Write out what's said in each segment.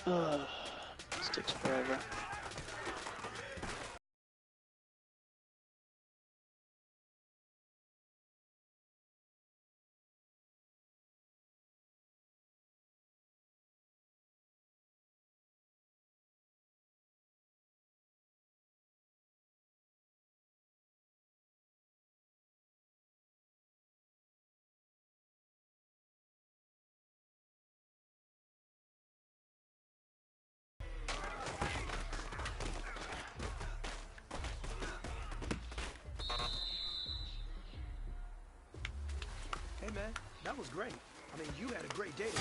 Ugh, this takes forever. Hey man, that was great. I mean, you had a great day today.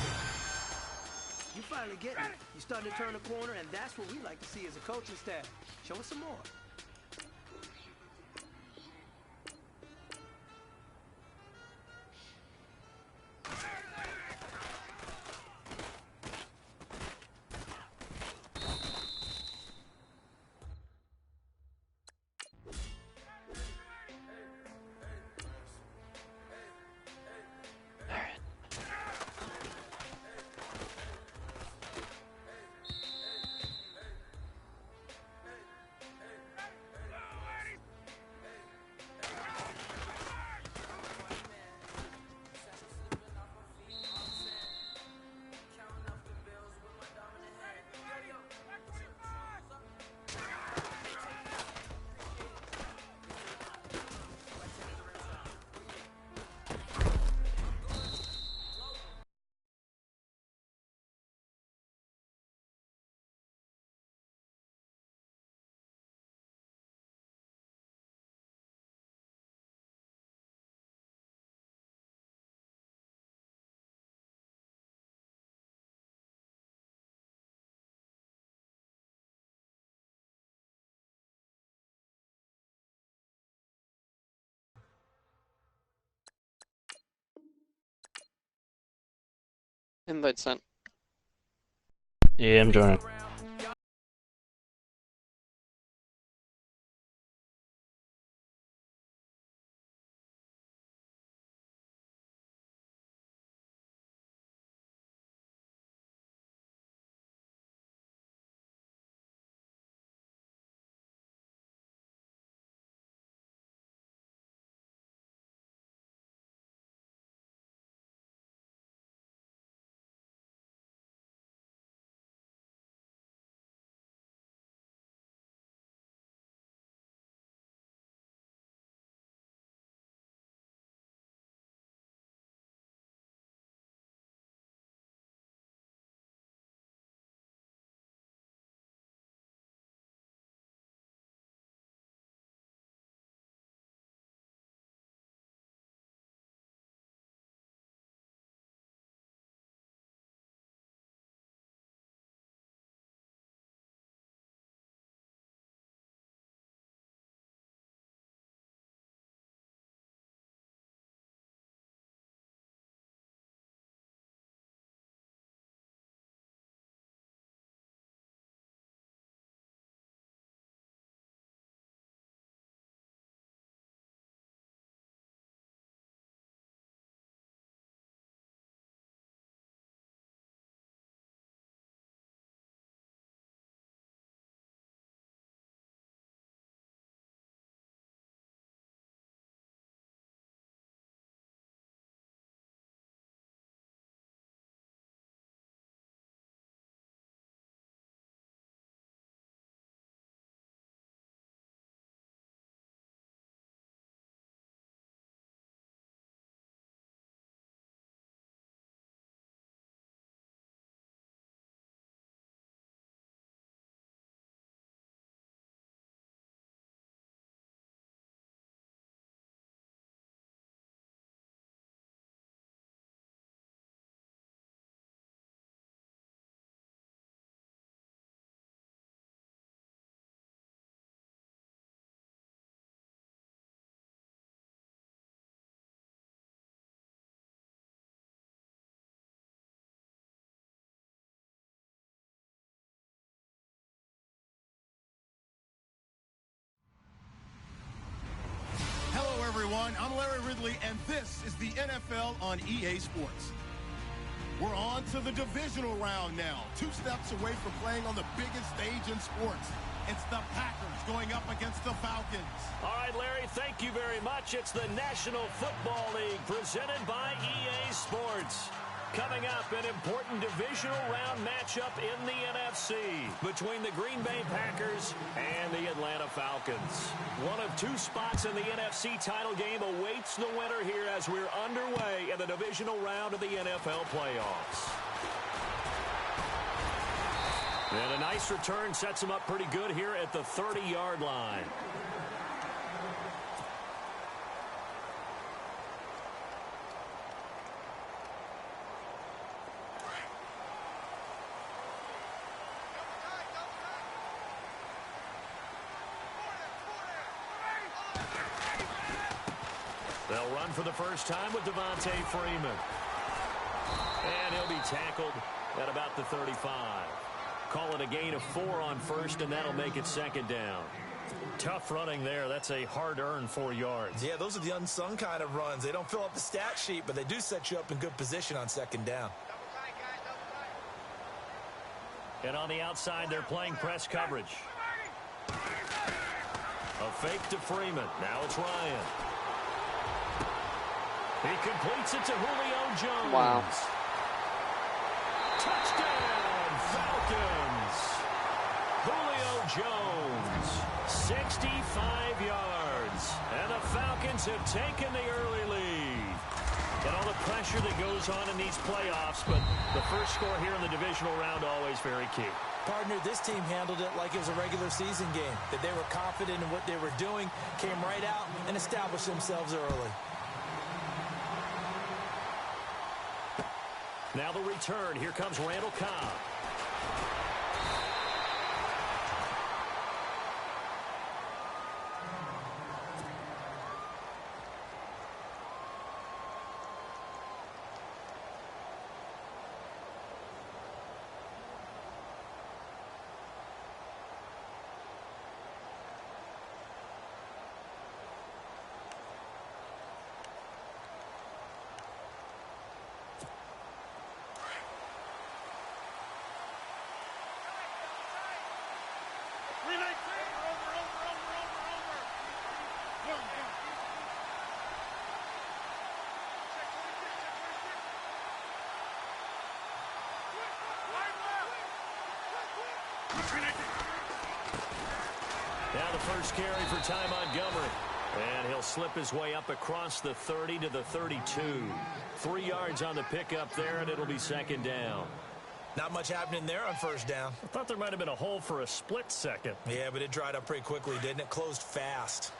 You finally get it. You're starting to turn the corner, and that's what we like to see as a coaching staff. Show us some more. Invite sent. Yeah, I'm joining. Hello, everyone. I'm Larry Ridley, and this is the NFL on EA Sports. We're on to the divisional round now. 2 steps away from playing on the biggest stage in sports. It's the Packers going up against the Falcons. All right, Larry, thank you very much. It's the National Football League presented by EA Sports. Coming up, an important divisional round matchup in the NFC between the Green Bay Packers and the Atlanta Falcons. One of 2 spots in the NFC title game awaits the winner here as we're underway in the divisional round of the NFL playoffs. And a nice return sets him up pretty good here at the 30-yard line. They'll run for the first time with Devontae Freeman. And he'll be tackled at about the 35. Call it a gain of 4 on first, and that'll make it second down. Tough running there. That's a hard-earned 4 yards. Yeah, those are the unsung kind of runs. They don't fill up the stat sheet, but they do set you up in good position on second down. And on the outside, they're playing press coverage. A fake to Freeman. Now it's Ryan. He completes it to Julio Jones. Wow. Touchdown, Falcons. Julio Jones, 65 yards. And the Falcons have taken the early lead. And all the pressure that goes on in these playoffs, but the first score here in the divisional round always very key. Partner, this team handled it like it was a regular season game. That they were confident in what they were doing, came right out and established themselves early. Now the return. Here comes Randall Cobb. Now the first carry for Ty Montgomery. And he'll slip his way up across the 30 to the 32. 3 yards on the pickup there, and it'll be second down. Not much happening there on first down. I thought there might have been a hole for a split second. Yeah, but it dried up pretty quickly, didn't it? Closed fast.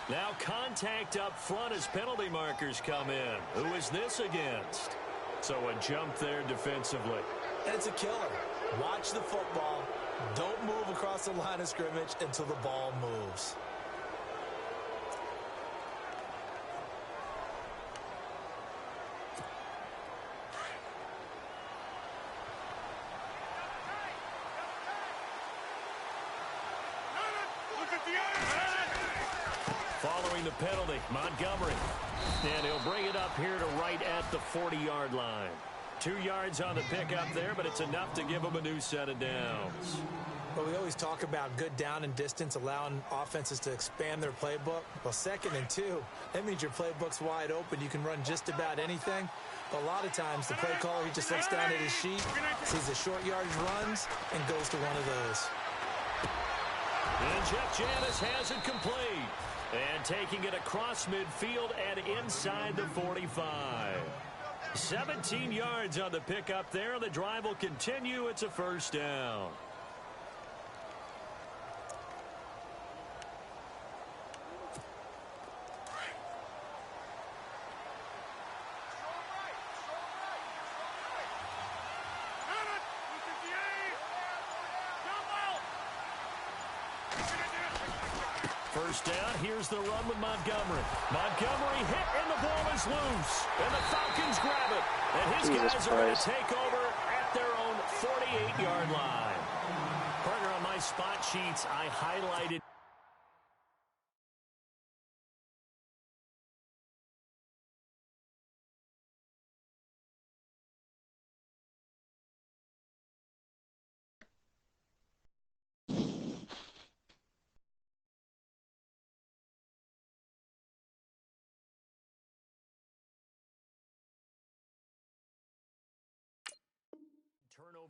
Now contact up front as penalty markers come in. Who is this against? So a jump there defensively. And it's a killer. Watch the football. Don't move across the line of scrimmage until the ball moves. Following the penalty, Montgomery. And he'll bring it up here to right at the 40-yard line. 2 yards on the pickup there, but it's enough to give them a new set of downs. Well, we always talk about good down and distance, allowing offenses to expand their playbook. Well, 2nd and 2, that means your playbook's wide open. You can run just about anything. But a lot of times, the play caller, he just looks down at his sheet, sees the short yardage runs, and goes to one of those. And Jeff Janis has it complete. And taking it across midfield and inside the 45. 17 yards on the pickup there. The drive will continue. It's a first down. First down, here's the run with Montgomery. Montgomery hit, and the ball is loose. And the Falcons grab it. And his guys are going to take over at their own 48-yard line. Partner, on my spot sheets, I highlighted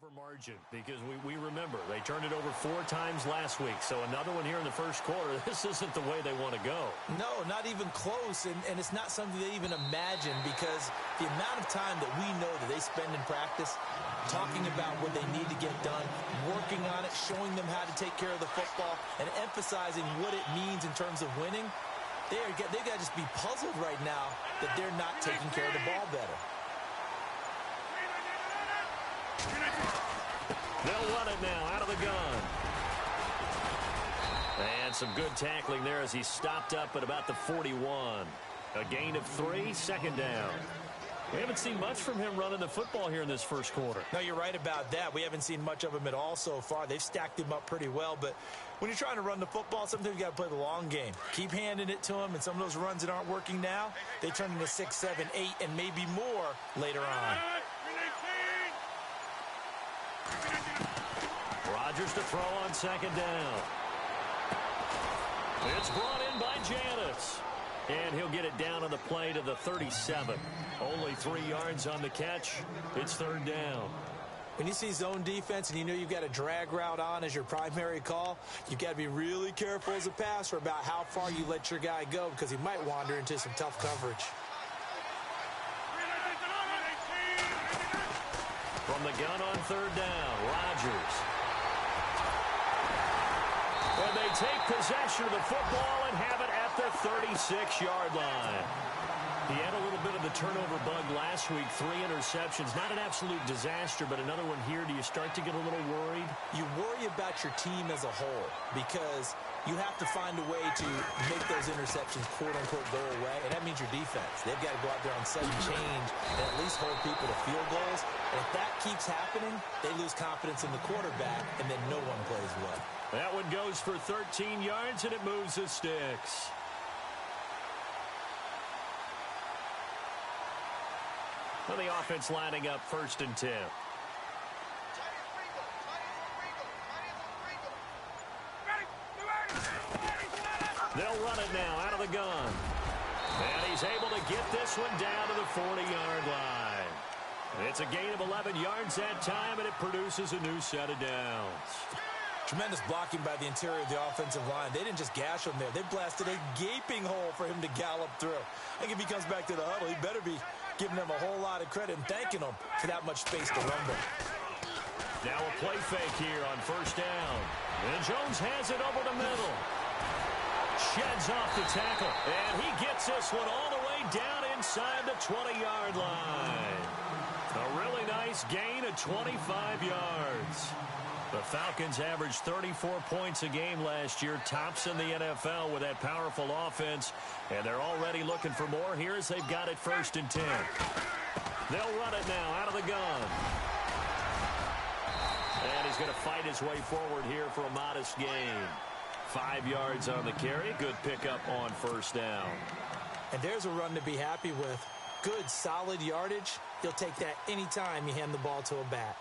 turnover margin, because we remember they turned it over 4 times last week. So another one here in the first quarter. This isn't the way they want to go. No, not even close, and it's not something they even imagine, because the amount of time that we know that they spend in practice talking about what they need to get done, working on it, showing them how to take care of the football, and emphasizing what it means in terms of winning, they got to just be puzzled right now that they're not taking care of the ball better. They'll run it now out of the gun. And some good tackling there as he stopped up at about the 41. A gain of 3, second down. We haven't seen much from him running the football here in this first quarter. No, you're right about that. We haven't seen much of him at all so far. They've stacked him up pretty well, but when you're trying to run the football, sometimes you got to play the long game. Keep handing it to him, and some of those runs that aren't working now, they turn into 6, 7, 8, and maybe more later on. Rodgers to throw on second down. It's brought in by Janis. And he'll get it down on the play to the 37. Only 3 yards on the catch. It's third down. When you see zone defense and you know you've got a drag route on as your primary call, you've got to be really careful as a passer about how far you let your guy go, because he might wander into some tough coverage. From the gun on third down, Rodgers. And they take possession of the football and have it at the 36-yard line. He had a little bit of the turnover bug last week, 3 interceptions. Not an absolute disaster, but another one here. Do you start to get a little worried? You worry about your team as a whole, because you have to find a way to make those interceptions, quote-unquote, go away, and that means your defense. They've got to go out there on sudden change and at least hold people to field goals. And if that keeps happening, they lose confidence in the quarterback, and then no one plays well. That one goes for 13 yards, and it moves the sticks. Well, the offense lining up 1st and 10. They'll run it now out of the gun. And he's able to get this one down to the 40-yard line. It's a gain of 11 yards that time, and it produces a new set of downs. Tremendous blocking by the interior of the offensive line. They didn't just gash him there. They blasted a gaping hole for him to gallop through. I think if he comes back to the huddle, he better be giving them a whole lot of credit and thanking them for that much space to rumble. Now a play fake here on first down. And Jones has it over the middle. Sheds off the tackle. And he gets this one all the way down inside the 20-yard line. A really nice gain of 25 yards. The Falcons averaged 34 points a game last year, tops in the NFL with that powerful offense, and they're already looking for more here as they've got it 1st and 10. They'll run it now out of the gun. And he's going to fight his way forward here for a modest gain. 5 yards on the carry, good pickup on first down. And there's a run to be happy with. Good, solid yardage. You'll take that anytime you hand the ball to a back.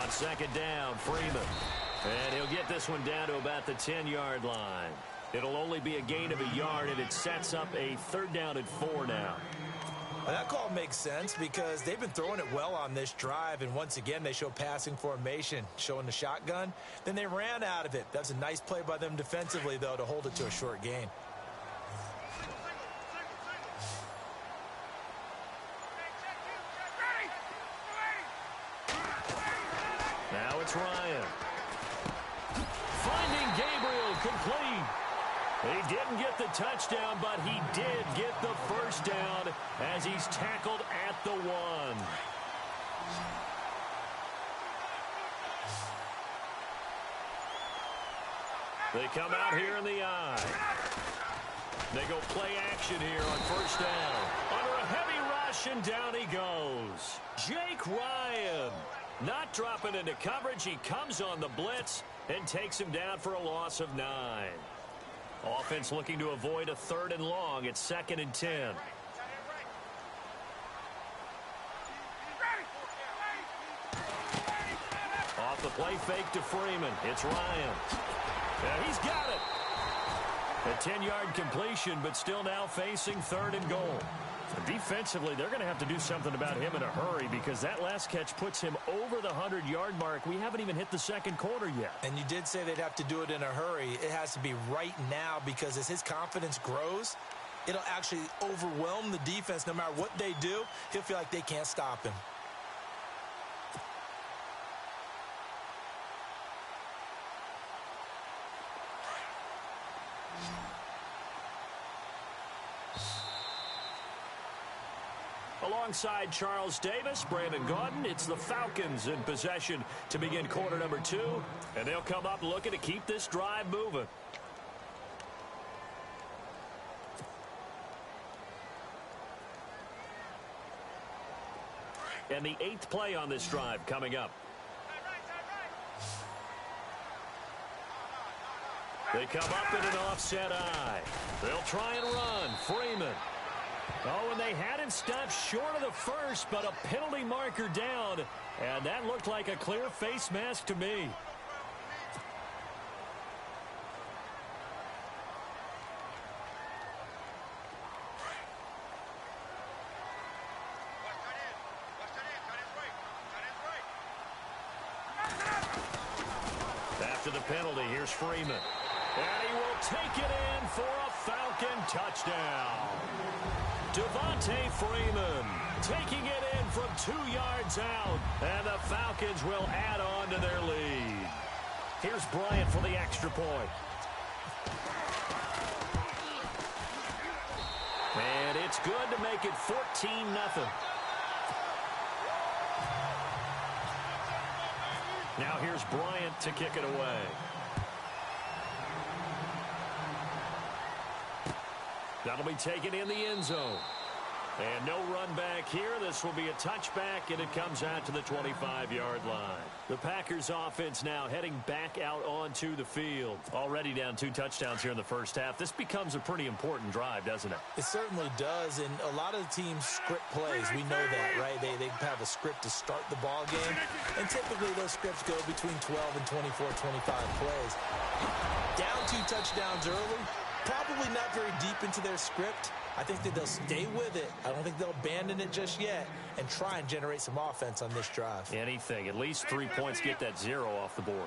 On second down, Freeman. And he'll get this one down to about the 10-yard line. It'll only be a gain of a yard, and it sets up a 3rd down and 4 now. Well, that call makes sense because they've been throwing it well on this drive, and once again they show passing formation, showing the shotgun. Then they ran out of it. That's a nice play by them defensively, though, to hold it to a short gain. Now it's Ryan. Finding Gabriel complete. He didn't get the touchdown, but he did get the first down as he's tackled at the 1. They come out here in the eye. They go play action here on first down. Under a heavy rush, and down he goes. Jake Ryan. Not dropping into coverage. He comes on the blitz and takes him down for a loss of 9. Offense looking to avoid a 3rd and long. It's 2nd and 10. play fake to Freeman. It's Ryan. And he's got it. A 10-yard completion, but still now facing 3rd and goal. Defensively, they're going to have to do something about him in a hurry because that last catch puts him over the 100-yard mark. We haven't even hit the second quarter yet. And you did say they'd have to do it in a hurry. It has to be right now because as his confidence grows, it'll actually overwhelm the defense. No matter what they do, he'll feel like they can't stop him. Alongside Charles Davis, Brandon Gaudin, it's the Falcons in possession to begin quarter number 2. And they'll come up looking to keep this drive moving. And the 8th play on this drive coming up. They come up in an offset eye. They'll try and run. Freeman. Oh, and they had him stopped short of the first, but a penalty marker down. And that looked like a clear face mask to me. After the penalty, here's Freeman. And he will take it in for a Falcon touchdown. Devontae Freeman taking it in from 2 yards out. And the Falcons will add on to their lead. Here's Bryant for the extra point. And it's good to make it 14-0. Now here's Bryant to kick it away. That'll be taken in the end zone. And no run back here. This will be a touchback, and it comes out to the 25-yard line. The Packers offense now heading back out onto the field. Already down 2 touchdowns here in the first half. This becomes a pretty important drive, doesn't it? It certainly does, and a lot of the teams script plays. We know that, right? They have a script to start the ball game, and typically those scripts go between 12 and 24, 25 plays. Down 2 touchdowns early, probably not very deep into their script. I think that they'll stay with it. I don't think they'll abandon it just yet and try and generate some offense on this drive. Anything. At least 3 points, get that 0 off the board.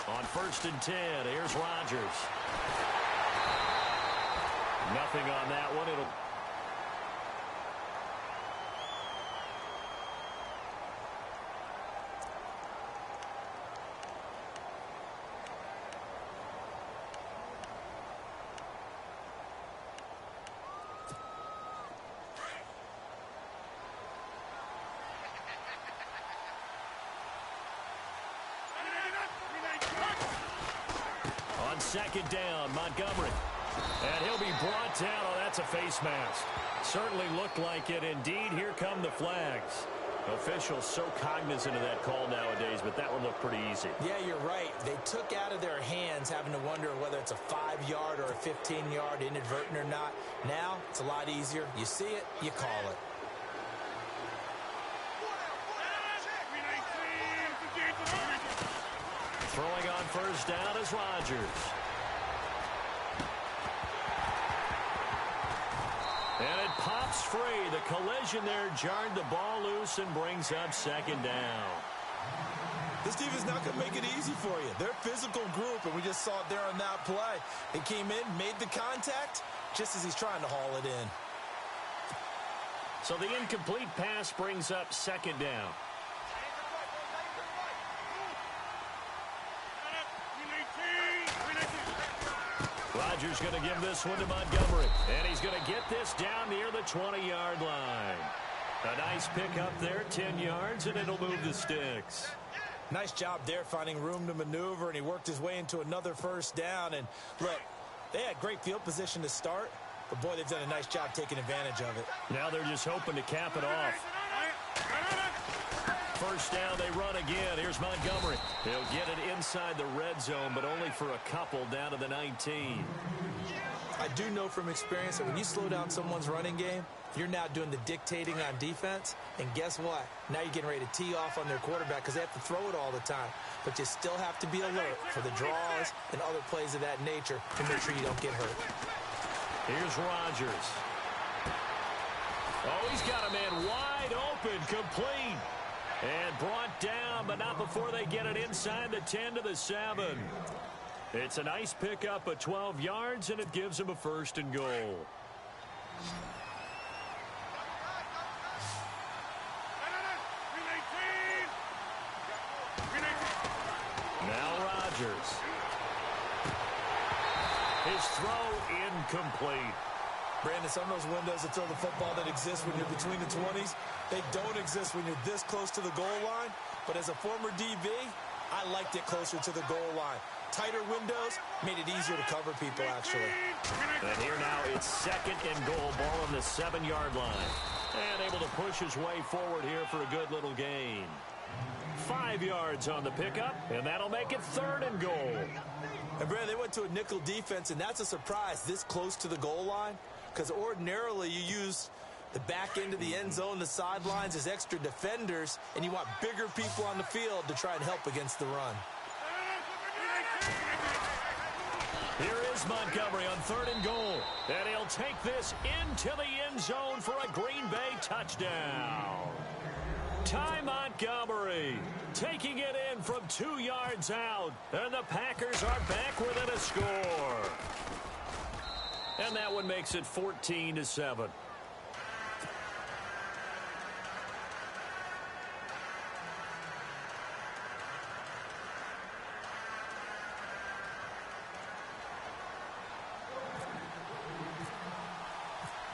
On 1st and 10, here's Rodgers. Nothing on that one. It'll... Second down, Montgomery. And he'll be brought down. Oh, that's a face mask. Certainly looked like it. Indeed, here come the flags. Officials so cognizant of that call nowadays, but that one looked pretty easy. Yeah, you're right. They took out of their hands having to wonder whether it's a 5-yard or a 15-yard inadvertent or not. Now, it's a lot easier. You see it, you call it. Throwing on 1st down is Rodgers. And it pops free. The collision there jarred the ball loose and brings up 2nd down. This team is not going to make it easy for you. They're a physical group, and we just saw it there on that play. They came in, made the contact, just as he's trying to haul it in. So the incomplete pass brings up 2nd down. Rodgers going to give this one to Montgomery. And he's going to get this down near the 20-yard line. A nice pickup there, 10 yards, and it'll move the sticks. Nice job there finding room to maneuver, and he worked his way into another 1st down. And look, they had great field position to start, but boy, they've done a nice job taking advantage of it. Now they're just hoping to cap it off. 1st down, they run again. Here's Montgomery. He'll get it inside the red zone, but only for a couple down to the 19. I do know from experience that when you slow down someone's running game, you're now doing the dictating on defense. And guess what? Now you're getting ready to tee off on their quarterback because they have to throw it all the time. But you still have to be alert for the draws and other plays of that nature to make sure you don't get hurt. Here's Rodgers. Oh, he's got a man wide open, complete. And brought down, but not before they get it inside the 10 to the 7. It's a nice pickup of 12 yards, and it gives him a 1st and goal. Now Rodgers. His throw incomplete. Brandon, some of those windows that throw the football that exist when you're between the 20s, they don't exist when you're this close to the goal line. But as a former DB, I liked it closer to the goal line. Tighter windows made it easier to cover people, actually. And here now it's 2nd and goal, ball on the 7-yard line. And able to push his way forward here for a good little gain. 5 yards on the pickup, and that'll make it 3rd and goal. And Brandon, they went to a nickel defense, and that's a surprise this close to the goal line. Because ordinarily you use the back end of the end zone, the sidelines as extra defenders, and you want bigger people on the field to try and help against the run. Here is Montgomery on 3rd and goal. And he'll take this into the end zone for a Green Bay touchdown. Ty Montgomery taking it in from 2 yards out. And the Packers are back within a score. And that one makes it 14 to 7.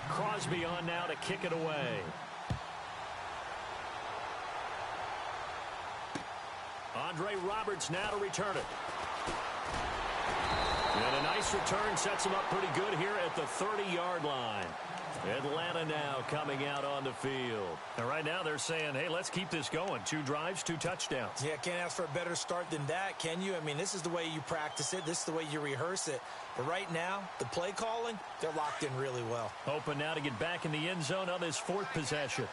Crosby on now to kick it away. Andre Roberts now to return it. And a nice return sets him up pretty good here at the 30-yard line. Atlanta now coming out on the field. And right now they're saying, hey, let's keep this going. 2 drives, 2 touchdowns. Yeah, can't ask for a better start than that, can you? I mean, this is the way you practice it. This is the way you rehearse it. But right now, the play calling, they're locked in really well. Hoping now to get back in the end zone on this 4th possession.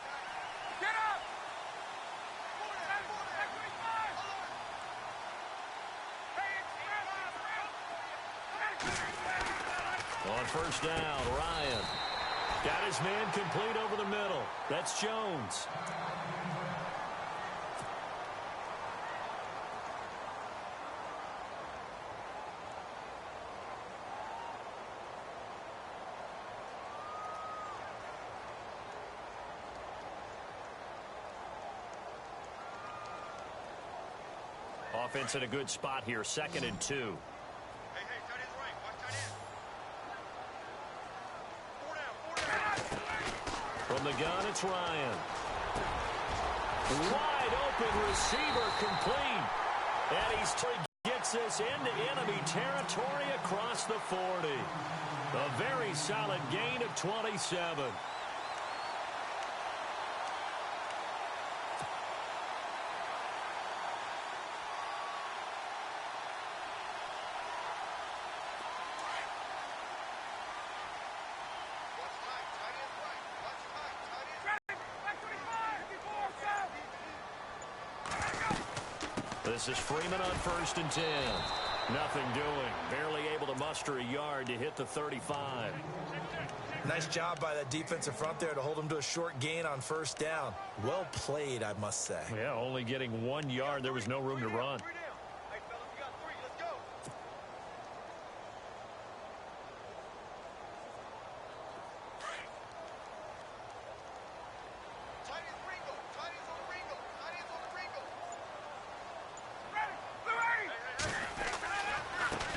On 1st down, Ryan. Got his man complete over the middle. That's Jones. Offense in a good spot here, 2nd and 2. From the gun, it's Ryan. Wide open receiver complete. And he gets this into enemy territory across the 40. A very solid gain of 27. This is Freeman on 1st and 10. Nothing doing. Barely able to muster a yard to hit the 35. Nice job by that defensive front there to hold him to a short gain on 1st down. Well played, I must say. Yeah, only getting 1 yard. There was no room to run.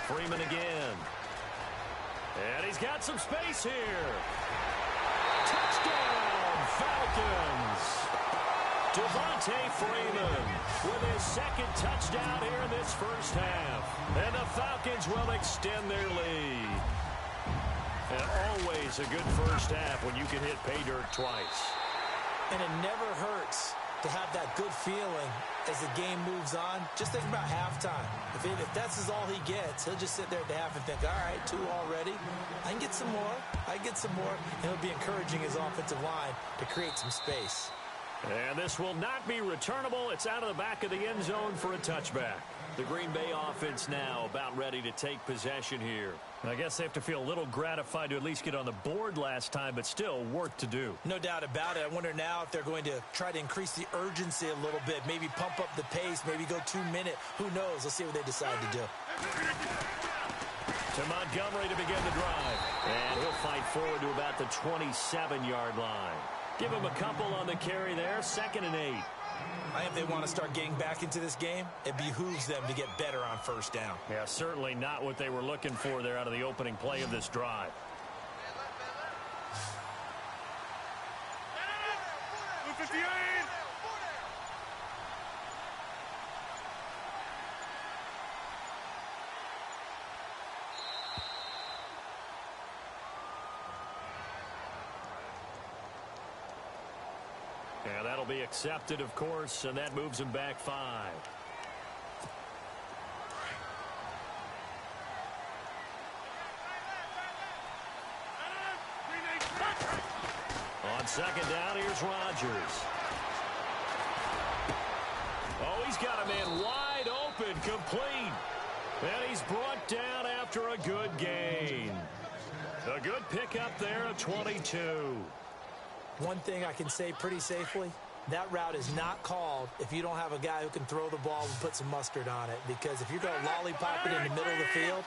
Freeman again. And he's got some space here. Touchdown, Falcons. Devontae Freeman with his 2nd touchdown here in this 1st half. And the Falcons will extend their lead. And always a good 1st half when you can hit pay dirt twice. And it never hurts to have that good feeling as the game moves on. Just think about halftime. If that's all he gets, he'll just sit there at the half and think, all right, 2 already. I can get some more. I can get some more. And he'll be encouraging his offensive line to create some space. And this will not be returnable. It's out of the back of the end zone for a touchback. The Green Bay offense now about ready to take possession here. And I guess they have to feel a little gratified to at least get on the board last time, but still work to do. No doubt about it. I wonder now if they're going to try to increase the urgency a little bit, maybe pump up the pace, maybe go 2-minute. Who knows? Let's see what they decide to do. To Montgomery to begin the drive. And he'll fight forward to about the 27-yard line. Give him a couple on the carry there, 2nd and 8. I think if they want to start getting back into this game, it behooves them to get better on first down. Yeah, certainly not what they were looking for there out of the opening play of this drive. Yeah, that'll be accepted, of course, and that moves him back 5. On 2nd down, here's Rodgers. Oh, he's got a man wide open, complete. And he's brought down after a good gain. A good pickup there at 22. One thing I can say pretty safely, that route is not called if you don't have a guy who can throw the ball and put some mustard on it. Because if you're going to lollipop it in the middle of the field,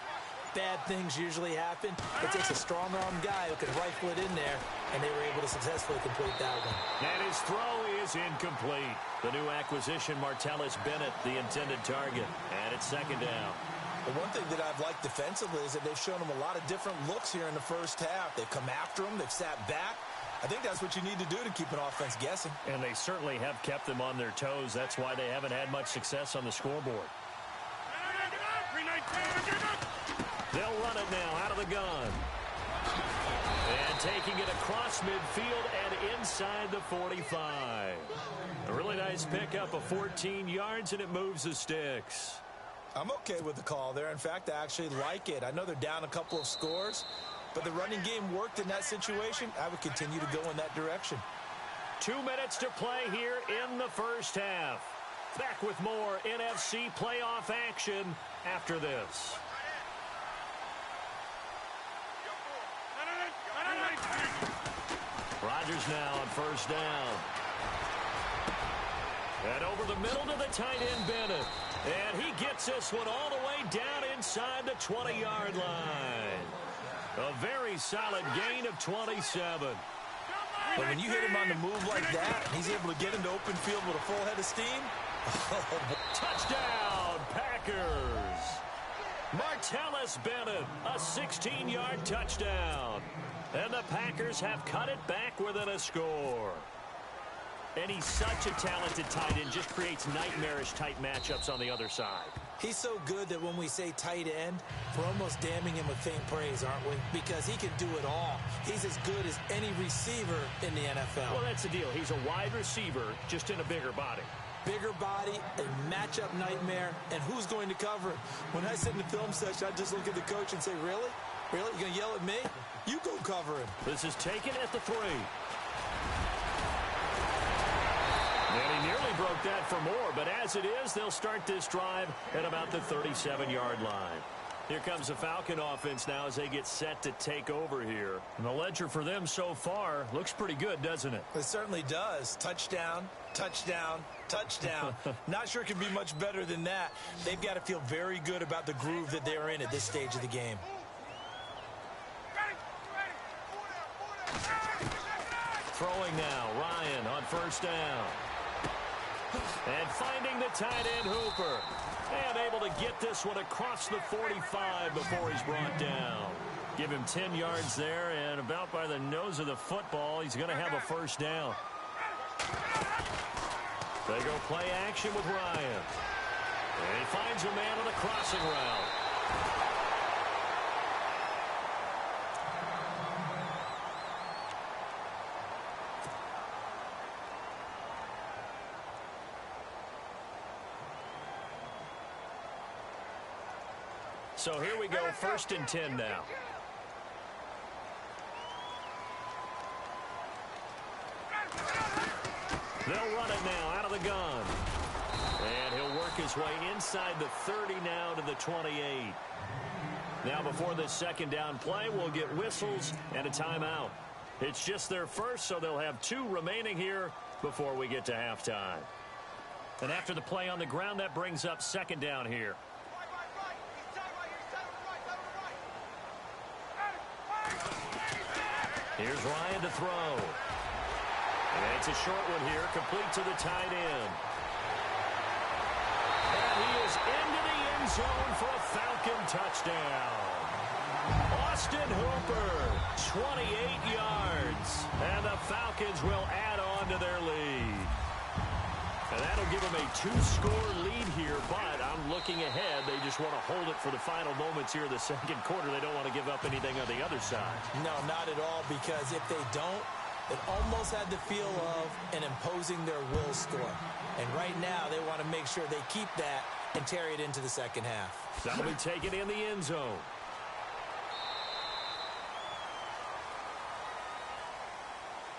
bad things usually happen. It takes a strong-armed guy who can rifle it in there, and they were able to successfully complete that one. And his throw is incomplete. The new acquisition, Martellus Bennett, the intended target. And it's 2nd down. The one thing that I've liked defensively is that they've shown him a lot of different looks here in the first half. They've come after him. They've sat back. I think that's what you need to do to keep an offense guessing. And they certainly have kept them on their toes. That's why they haven't had much success on the scoreboard. They'll run it now out of the gun. And taking it across midfield and inside the 45. A really nice pickup of 14 yards, and it moves the sticks. I'm okay with the call there. In fact, I actually like it. I know they're down a couple of scores, but the running game worked in that situation. I would continue to go in that direction. 2 minutes to play here in the first half. Back with more NFC playoff action after this. Rodgers now on 1st down. And over the middle to the tight end, Bennett. And he gets this one all the way down inside the 20-yard line. A very solid gain of 27. But when you hit him on the move like that, and he's able to get into open field with a full head of steam. Touchdown, Packers. Martellus Bennett, a 16-yard touchdown. And the Packers have cut it back within a score. And he's such a talented tight end, just creates nightmarish-type matchups on the other side. He's so good that when we say tight end, we're almost damning him with faint praise, aren't we? Because he can do it all. He's as good as any receiver in the NFL. Well, that's the deal. He's a wide receiver, just in a bigger body. Bigger body, a matchup nightmare, and who's going to cover it? When I sit in the film session, I just look at the coach and say, really? Really? You going to yell at me? You go cover him. This is taken at the 3. And he nearly broke that for more, but as it is, they'll start this drive at about the 37-yard line. Here comes the Falcon offense now as they get set to take over here. And the ledger for them so far looks pretty good, doesn't it? It certainly does. Touchdown, touchdown, touchdown. Not sure it can be much better than that. They've got to feel very good about the groove that they're in at this stage of the game. Throwing now, Ryan on 1st down. And finding the tight end, Hooper. And able to get this one across the 45 before he's brought down. Give him 10 yards there, and about by the nose of the football, he's going to have a 1st down. They go play action with Ryan. And he finds a man on the crossing route. So here we go, 1st and 10 now. They'll run it now out of the gun. And he'll work his way inside the 30 now to the 28. Now before this 2nd down play, we'll get whistles and a timeout. It's just their first, so they'll have 2 remaining here before we get to halftime. And after the play on the ground, that brings up 2nd down here. Here's Ryan to throw. And it's a short one here, complete to the tight end. And he is into the end zone for a Falcon touchdown. Austin Hooper, 28 yards. And the Falcons will add on to their lead. And that'll give them a 2-score lead here, but I'm looking ahead. They just want to hold it for the final moments here in the 2nd quarter. They don't want to give up anything on the other side. No, not at all, because if they don't, it almost had the feel of an imposing their will score. And right now, they want to make sure they keep that and carry it into the 2nd half. That'll be taken in the end zone.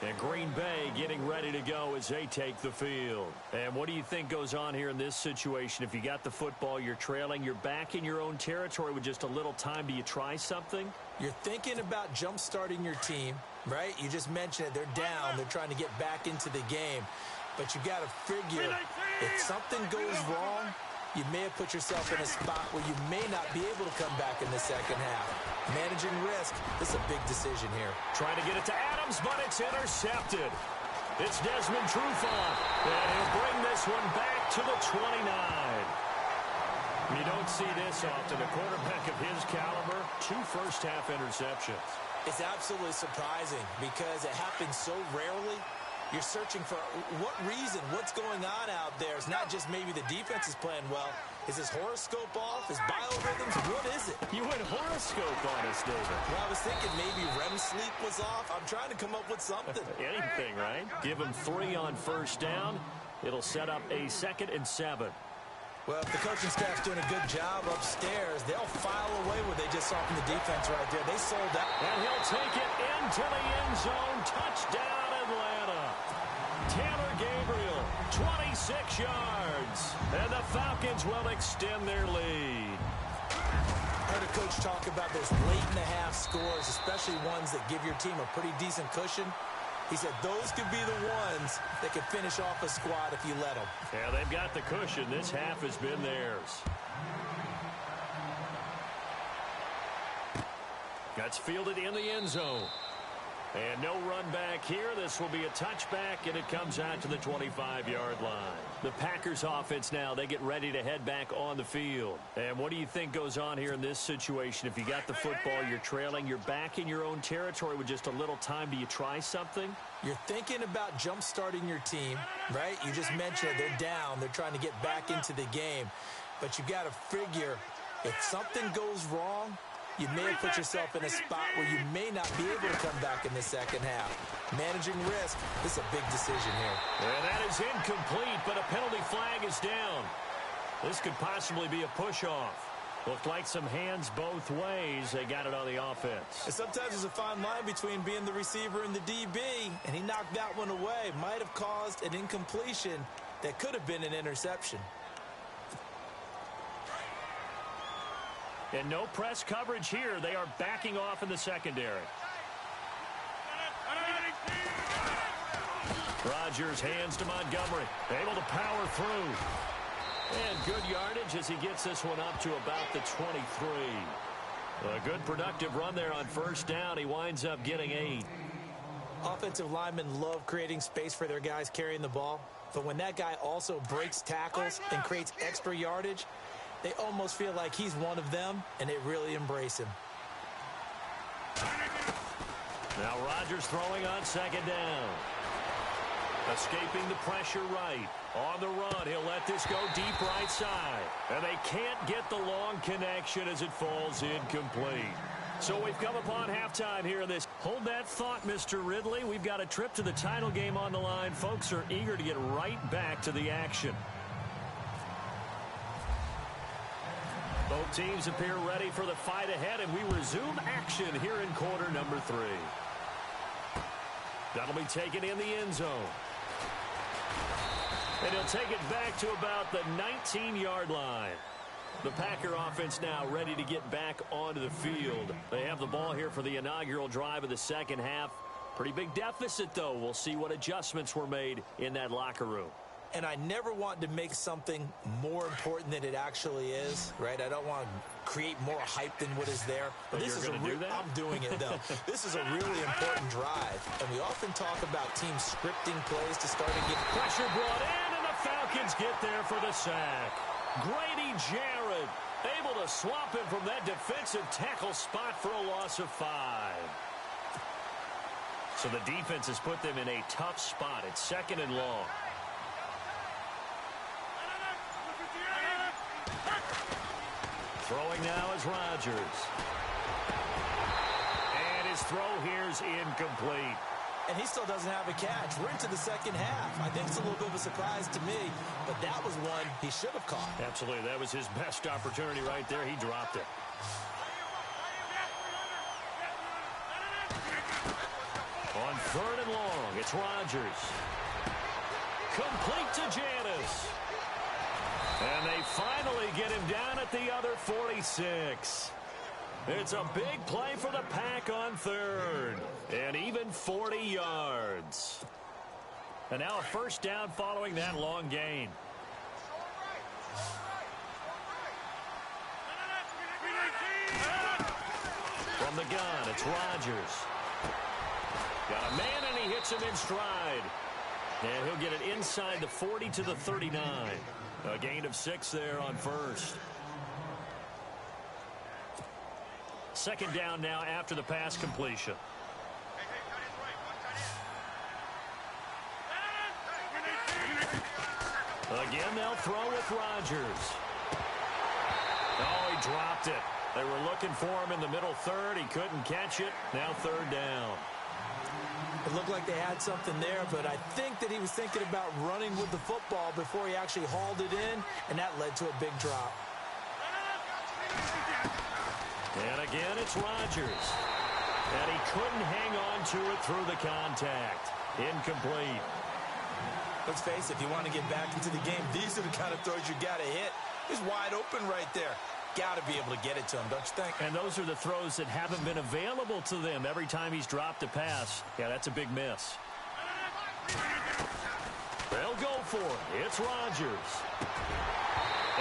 And Green Bay getting ready to go as they take the field. And what do you think goes on here in this situation? If you got the football, you're trailing, you're back in your own territory with just a little time. Do you try something? You're thinking about jump-starting your team, right? You just mentioned it. They're down. They're trying to get back into the game. But you got to figure, if something goes wrong, you may have put yourself in a spot where you may not be able to come back in the 2nd half. Managing risk, this is a big decision here. Trying to get it to Adams, but it's intercepted. It's Desmond Trufant, and he'll bring this one back to the 29. You don't see this often. A quarterback of his caliber, 2 first-half interceptions. It's absolutely surprising because it happens so rarely. You're searching for what reason, what's going on out there. It's not just maybe the defense is playing well. Is his horoscope off? His biorhythms? What is it? You went horoscope on us, David. Well, I was thinking maybe REM sleep was off. I'm trying to come up with something. Anything, right? Give him 3 on 1st down. It'll set up a 2nd and 7. Well, if the coaching staff's doing a good job upstairs, they'll file away what they just saw from the defense right there. They sold out. And he'll take it into the end zone. Touchdown, Atlanta. Taylor Gabriel, 26 yards. And the Falcons will extend their lead. I heard a coach talk about those late-in-the-half scores, especially ones that give your team a pretty decent cushion. He said those could be the ones that could finish off a squad if you let them. Yeah, they've got the cushion. This half has been theirs. That's fielded in the end zone. And no run back here. This will be a touchback, and it comes out to the 25-yard line. The Packers offense now, they get ready to head back on the field. And what do you think goes on here in this situation? If you got the football, you're trailing, you're back in your own territory with just a little time. Do you try something? You're thinking about jump-starting your team, right? You just mentioned it. They're down. They're trying to get back into the game. But you got to figure, if something goes wrong, you may have put yourself in a spot where you may not be able to come back in the 2nd half. Managing risk, this is a big decision here. And that is incomplete, but a penalty flag is down. This could possibly be a push-off. Looked like some hands both ways. They got it on the offense. And sometimes there's a fine line between being the receiver and the DB, and he knocked that one away. Might have caused an incompletion that could have been an interception. And no press coverage here. They are backing off in the secondary. Rodgers hands to Montgomery. Able to power through. And good yardage as he gets this one up to about the 23. A good productive run there on 1st down. He winds up getting 8. Offensive linemen love creating space for their guys carrying the ball. But when that guy also breaks tackles and creates extra yardage, they almost feel like he's one of them, and they really embrace him. Now Rodgers throwing on 2nd down. Escaping the pressure right. On the run, he'll let this go deep right side. And they can't get the long connection as it falls incomplete. So we've come upon halftime here in this. Hold that thought, Mr. Ridley. We've got a trip to the title game on the line. Folks are eager to get right back to the action. Both teams appear ready for the fight ahead, and we resume action here in quarter number 3. That'll be taken in the end zone. And he'll take it back to about the 19-yard line. The Packer offense now ready to get back onto the field. They have the ball here for the inaugural drive of the second half. Pretty big deficit, though. We'll see what adjustments were made in that locker room. And I never want to make something more important than it actually is, right? I don't want to create more hype than what is there. But this is a real, I'm doing it, though. This is a really important drive. And we often talk about teams scripting plays to start and get pressure brought in, and the Falcons get there for the sack. Grady Jarrett able to swamp him from that defensive tackle spot for a loss of 5. So the defense has put them in a tough spot. It's 2nd and long. Throwing now is Rodgers. And his throw here's incomplete. And he still doesn't have a catch. We're into the second half. I think it's a little bit of a surprise to me, but that was one he should have caught. Absolutely. That was his best opportunity right there. He dropped it. On 3rd and long, it's Rodgers. Complete to Janis. And they finally get him down at the other 46. It's a big play for the Pack on 3rd. And even 40 yards. And now a first down following that long gain. From the gun, it's Rodgers. Got a man, and he hits him in stride. And he'll get it inside the 40 to the 39. A gain of 6 there on 1st. 2nd down now after the pass completion. Again, they'll throw with Rodgers. Oh, he dropped it. They were looking for him in the middle 3rd. He couldn't catch it. Now 3rd down. It looked like they had something there, but I think that he was thinking about running with the football before he actually hauled it in, and that led to a big drop. And again, it's Rodgers. And he couldn't hang on to it through the contact. Incomplete. Let's face it, if you want to get back into the game, these are the kind of throws you got to hit. He's wide open right there. Got to be able to get it to him, don't you think? And those are the throws that haven't been available to them every time he's dropped a pass. Yeah, that's a big miss. They'll go for it. It's Rodgers.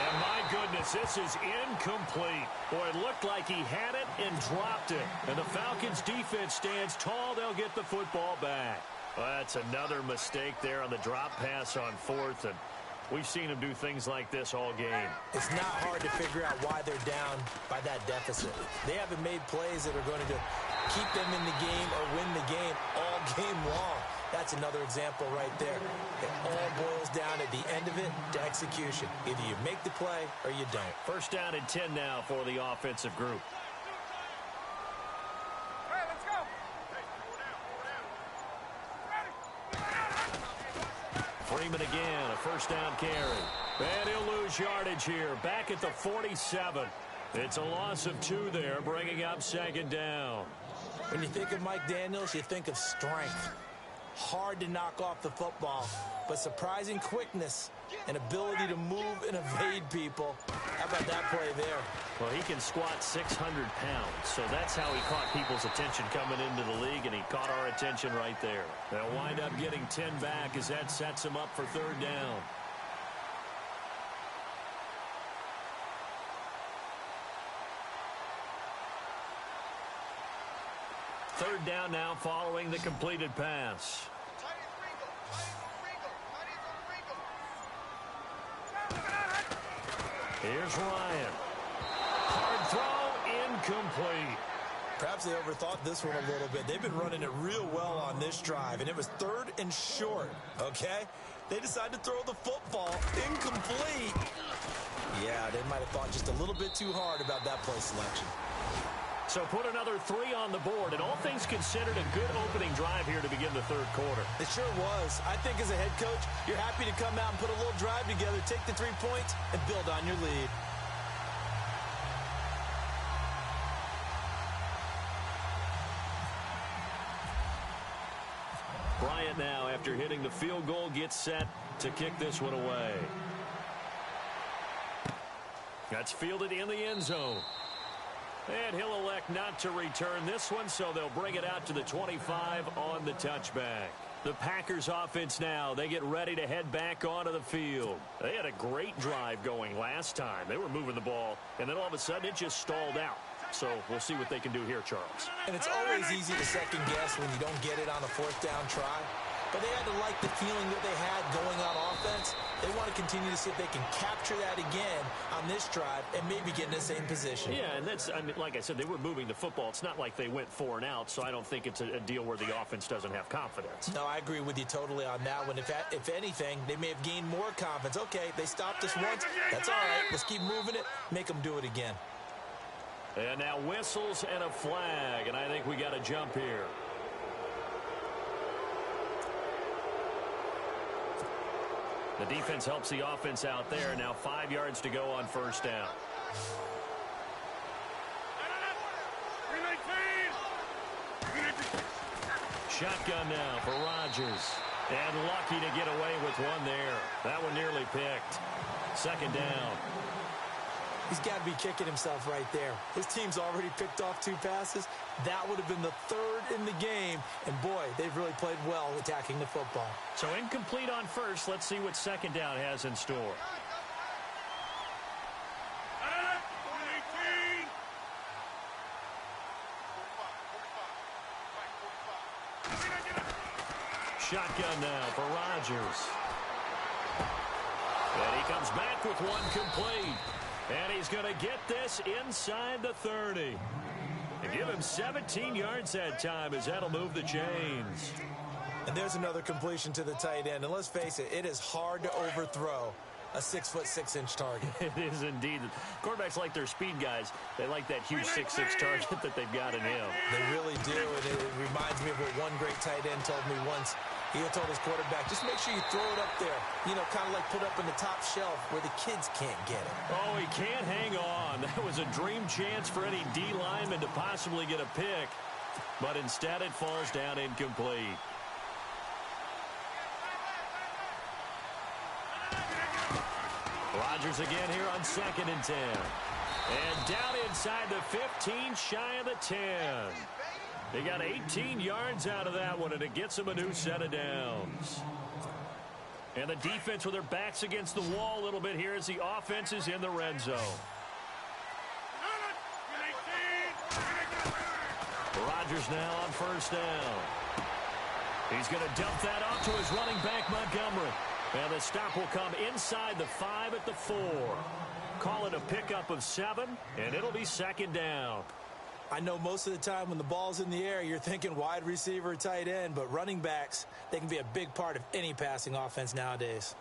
And my goodness, this is incomplete. Boy, it looked like he had it and dropped it. And the Falcons defense stands tall. They'll get the football back. Well, that's another mistake there on the drop pass on 4th. And we've seen him do things like this all game. It's not hard to figure out why they're down by that deficit. They haven't made plays that are going to keep them in the game or win the game all game long. That's another example right there. It all boils down at the end of it to execution. Either you make the play or you don't. First down and 10 now for the offensive group. Freeman again, a first down carry. And he'll lose yardage here, back at the 47. It's a loss of 2 there, bringing up 2nd down. When you think of Mike Daniels, you think of strength. Hard to knock off the football, but surprising quickness and ability to move and evade people. How about that play there? Well, he can squat 600 pounds, so that's how he caught people's attention coming into the league, and he caught our attention right there. They'll wind up getting 10 back as that sets him up for 3rd down. Third down now following the completed pass. Here's Ryan. Hard throw, incomplete. Perhaps they overthought this one a little bit. They've been running it real well on this drive, and it was 3rd and short, okay? They decided to throw the football incomplete. Yeah, they might have thought just a little bit too hard about that play selection. So put another 3 on the board, and all things considered, a good opening drive here to begin the 3rd quarter. It sure was. I think as a head coach, you're happy to come out and put a little drive together, take the 3 points, and build on your lead. now after hitting the field goal, gets set to kick this one away. That's fielded in the end zone. And he'll elect not to return this one, so they'll bring it out to the 25 on the touchback. The Packers offense now, they get ready to head back onto the field. They had a great drive going last time. They were moving the ball, and then all of a sudden it just stalled out. So we'll see what they can do here, Charles. And it's always easy to second guess when you don't get it on a fourth down try. But they had to like the feeling that they had going on offense. They want to continue to see if they can capture that again on this drive and maybe get in the same position. Yeah, and that's, I mean, like I said, they were moving the football. It's not like they went 4 and out, so I don't think it's a deal where the offense doesn't have confidence. No, I agree with you totally on that one. If anything, they may have gained more confidence. Okay, they stopped us once. That's all right. Let's keep moving it. Make them do it again. And now whistles and a flag, and I think we got a jump here. The defense helps the offense out there. Now 5 yards to go on first down. Shotgun now for Rodgers. And lucky to get away with one there. That one nearly picked. Second down. He's got to be kicking himself right there. His team's already picked off 2 passes. That would have been the 3rd in the game. And, boy, they've really played well attacking the football. So incomplete on first. Let's see what second down has in store. Shotgun now for Rodgers. And he comes back with one complete. And he's going to get this inside the 30. And give him 17 yards that time as that'll move the chains. And there's another completion to the tight end. And let's face it, it is hard to overthrow a 6'6" target. It is indeed. Quarterbacks like their speed guys. They like that huge 6'6" target that they've got in him. They really do. And it reminds me of what one great tight end told me once. He told his quarterback, just make sure you throw it up there. You know, kind of like put up in the top shelf where the kids can't get it. Oh, he can't hang on. That was a dream chance for any D lineman to possibly get a pick. But instead it falls down incomplete. Rodgers again here on 2nd and 10. And down inside the 15, shy of the 10. They got 18 yards out of that one, and it gets them a new set of downs. And the defense with their backs against the wall a little bit here as the offense is in the red zone. Rodgers now on first down. He's going to dump that off to his running back, Montgomery. And the stop will come inside the 5 at the 4. Call it a pickup of 7, and it'll be second down. I know most of the time when the ball's in the air, you're thinking wide receiver, tight end, but running backs, they can be a big part of any passing offense nowadays.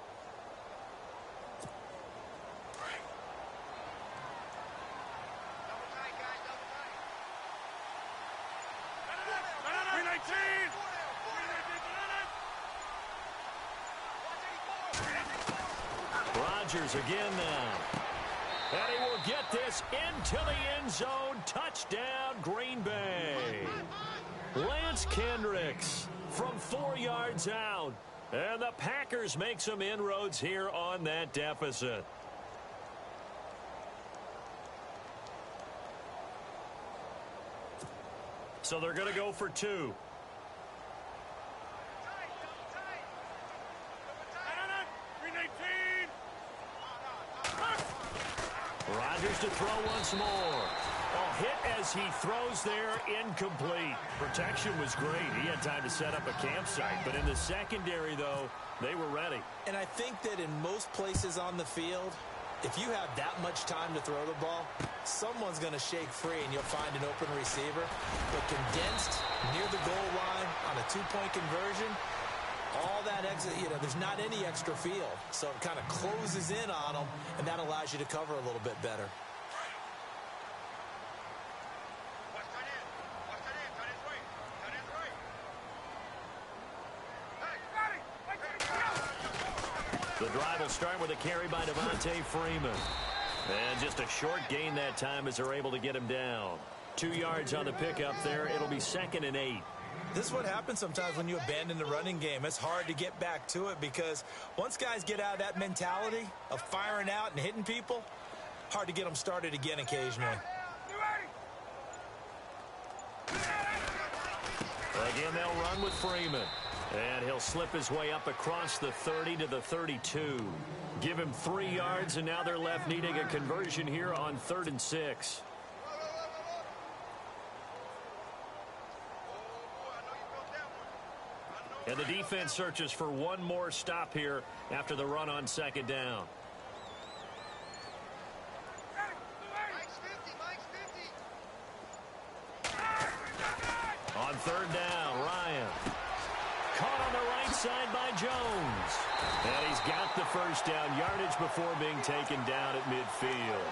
Rodgers again now. And he will get this into the end zone. Touchdown, Green Bay. Lance Kendricks from 4 yards out. And the Packers make some inroads here on that deficit. So they're going to go for 2. Rodgers to throw once more. Oh, hit as he throws there, incomplete. Protection was great. He had time to set up a campsite. But in the secondary, though, they were ready. And I think that in most places on the field, if you have that much time to throw the ball, someone's going to shake free and you'll find an open receiver. But condensed near the goal line on a 2-point conversion, all that exit, you know, there's not any extra field. So it kind of closes in on them, and that allows you to cover a little bit better. The drive will start with a carry by Devontae Freeman. And just a short gain that time as they're able to get him down. 2 yards on the pickup there. It'll be 2nd and 8. This is what happens sometimes when you abandon the running game. It's hard to get back to it because once guys get out of that mentality of firing out and hitting people, hard to get them started again occasionally. Again, they'll run with Freeman. And he'll slip his way up across the 30 to the 32. Give him 3 yards, and now they're left needing a conversion here on 3rd and 6. And the defense searches for one more stop here after the run on 2nd down. On 3rd down, Ryan. Caught on the right side by Jones. And he's got the first down yardage before being taken down at midfield.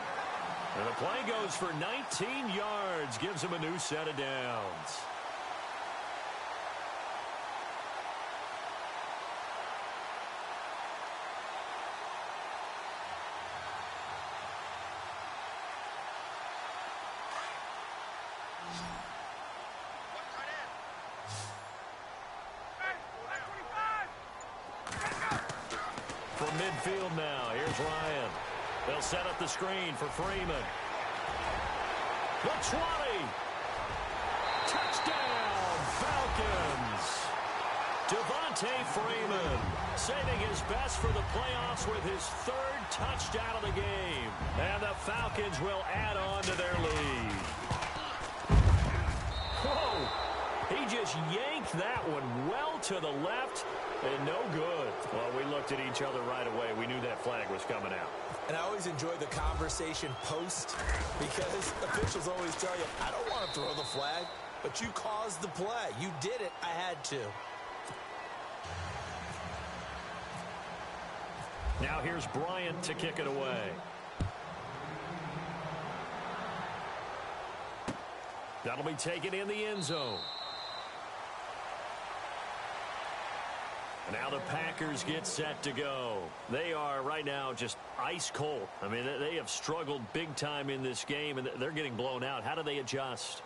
And the play goes for 19 yards, gives him a new set of downs. From midfield now, here's Ryan. They'll set up the screen for Freeman. The 20. Touchdown, Falcons. Devontae Freeman saving his best for the playoffs with his 3rd touchdown of the game. And the Falcons will add on to their lead. Whoa! He just yanked that one well to the left. And no good. Well, we looked at each other right away. We knew that flag was coming out. And I always enjoy the conversation post because officials always tell you, I don't want to throw the flag, but you caused the play. You did it. I had to. Now here's Bryant to kick it away. That'll be taken in the end zone. Now the Packers get set to go. They are right now just ice cold. I mean, they have struggled big time in this game, and they're getting blown out. How do they adjust?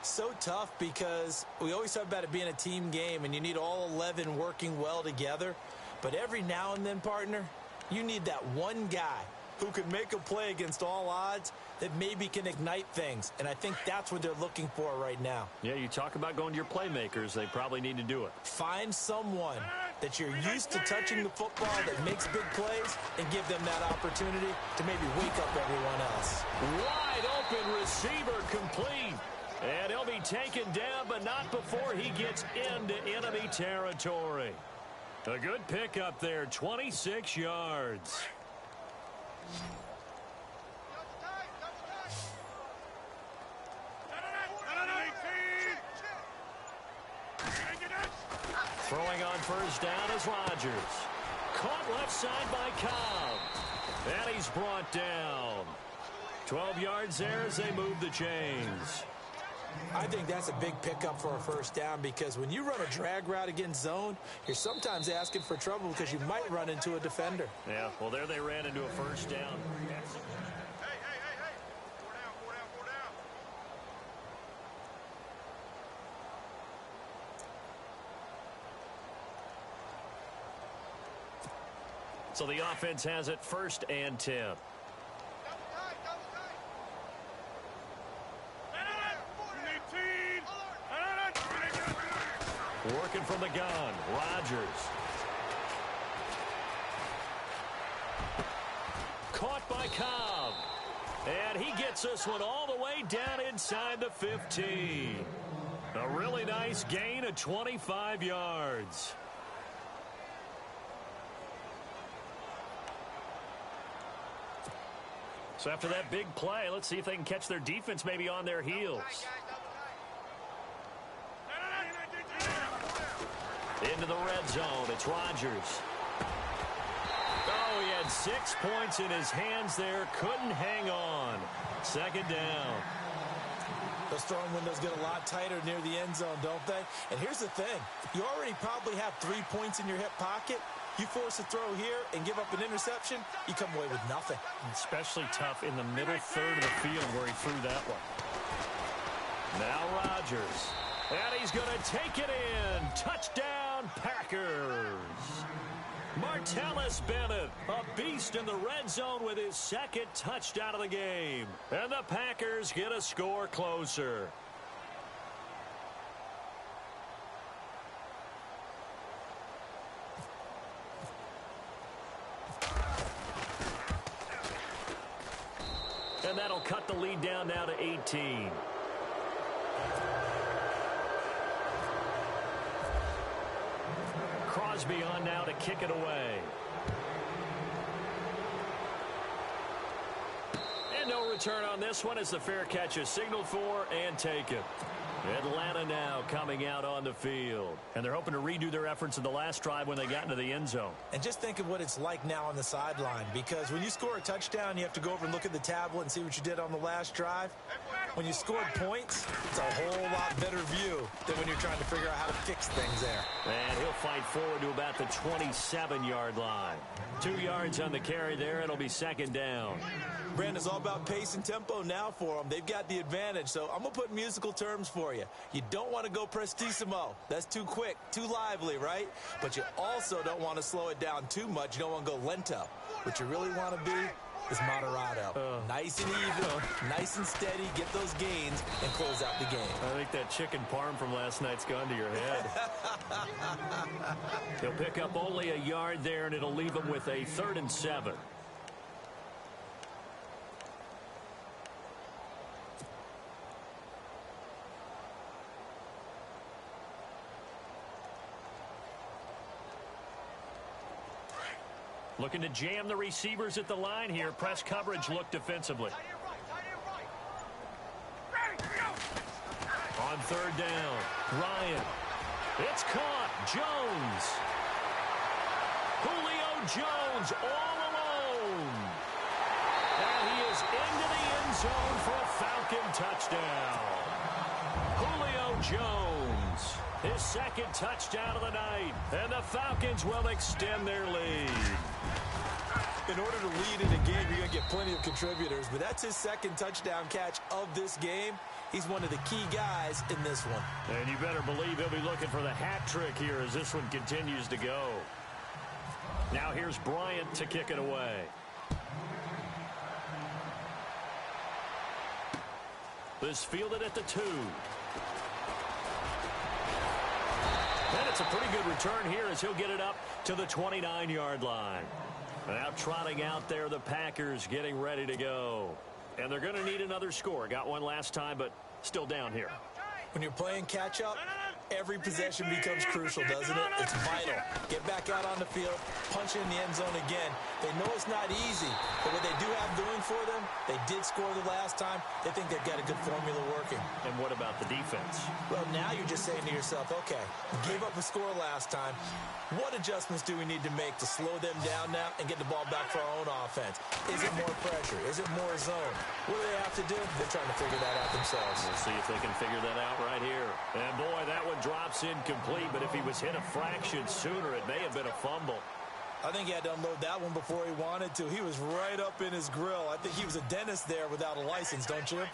So tough because we always talk about it being a team game, and you need all 11 working well together. But every now and then, partner, you need that one guy who can make a play against all odds that maybe can ignite things. And I think that's what they're looking for right now. Yeah, you talk about going to your playmakers. They probably need to do it. Find someone that you're used to touching the football that makes big plays and give them that opportunity to maybe wake up everyone else. Wide open receiver complete. And he'll be taken down, but not before he gets into enemy territory. A good pickup there, 26 yards. Throwing on 1st down is Rodgers. Caught left side by Cobb. And he's brought down. 12 yards there as they move the chains. I think that's a big pickup for a 1st down because when you run a drag route against zone, you're sometimes asking for trouble because you might run into a defender. Yeah, well, there they ran into a 1st down. So the offense has it 1st and 10. Working from the gun, Rodgers. Caught by Cobb. And he gets this one all the way down inside the 15. A really nice gain of 25 yards. So after that big play, let's see if they can catch their defense maybe on their heels. Into the red zone, it's Rodgers. Oh, he had 6 points in his hands there, couldn't hang on. 2nd down. Those throwing windows get a lot tighter near the end zone, don't they? And here's the thing. You already probably have 3 points in your hip pocket. You force a throw here and give up an interception, you come away with nothing. Especially tough in the middle third of the field where he threw that one. Now Rodgers. And he's going to take it in. Touchdown, Packers. Martellus Bennett, a beast in the red zone with his second touchdown of the game. And the Packers get a score closer. And that'll cut the lead down now to 18. Crosby on now to kick it away. And no return on this one as the fair catch is signaled for and taken. Atlanta now coming out on the field. And they're hoping to redo their efforts in the last drive when they got into the end zone. And just think of what it's like now on the sideline, because when you score a touchdown, you have to go over and look at the tablet and see what you did on the last drive. When you scored points, it's a whole lot better view than when you're trying to figure out how to fix things there. And he'll fight forward to about the 27-yard line. 2 yards on the carry there. It'll be second down. Brandon, it's all about pace and tempo now for them. They've got the advantage, so I'm going to put musical terms for you. You don't want to go prestissimo. That's too quick, too lively, right? But you also don't want to slow it down too much. You don't want to go lento. What you really want to be is moderato. Nice and even, nice and steady, get those gains, and close out the game. I think that chicken parm from last night's gone to your head. He'll pick up only a yard there, and it'll leave him with a 3rd and 7. Looking to jam the receivers at the line here. Press coverage look defensively. On 3rd down, Ryan. It's caught. Jones. Julio Jones all alone. And he is into the end zone for a Falcon touchdown. Julio Jones. His second touchdown of the night. And the Falcons will extend their lead. In order to lead in a game, you're going to get plenty of contributors, but that's his second touchdown catch of this game. He's one of the key guys in this one. And you better believe he'll be looking for the hat trick here as this one continues to go. Now here's Bryant to kick it away. This fielded at the 2. And it's a pretty good return here as he'll get it up to the 29-yard line. Now trotting out there, the Packers getting ready to go. And they're going to need another score. Got one last time, but still down here. When you're playing catch-up, every possession becomes crucial, doesn't it? It's vital. Get back out on the field, punch in the end zone again. They know it's not easy, but what they do have going for them, they did score the last time. They think they've got a good formula working. And what about the defense? Well, now you're just saying to yourself, okay, we gave up a score last time. What adjustments do we need to make to slow them down now and get the ball back for our own offense? Is it more pressure? Is it more zone? What do they have to do? They're trying to figure that out themselves. We'll see if they can figure that out right here. And boy, that one drops incomplete, but if he was hit a fraction sooner, it may have been a fumble. I think he had to unload that one before he wanted to. He was right up in his grill. I think he was a dentist there without a license, don't you?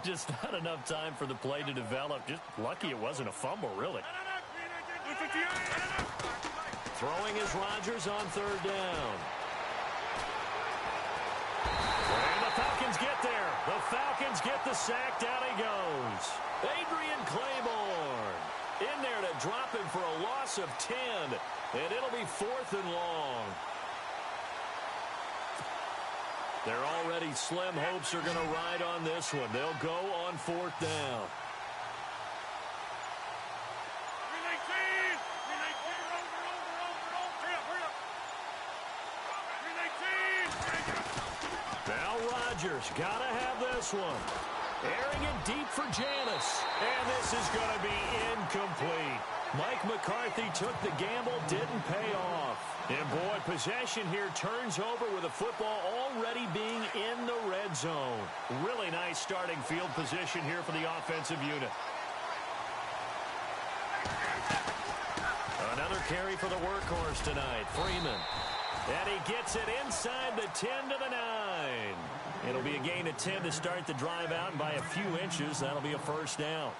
Just not enough time for the play to develop. Just lucky it wasn't a fumble, really. Throwing is Rodgers on 3rd down. And the Falcons get there. The Falcons get the sack. Down he goes. Adrian Claiborne in there to drop him for a loss of 10. And it'll be 4th and long. Their already slim hopes are going to ride on this one. They'll go on 4th down. Now Rodgers got to have this one. Airing it deep for Janis. And this is going to be incomplete. Mike McCarthy took the gamble, didn't pay off. And boy, possession here turns over with the football already being in the red zone. Really nice starting field position here for the offensive unit. Another carry for the workhorse tonight, Freeman. And he gets it inside the 10 to the 9. It'll be a gain of 10 to start the drive out, and by a few inches, that'll be a 1st down.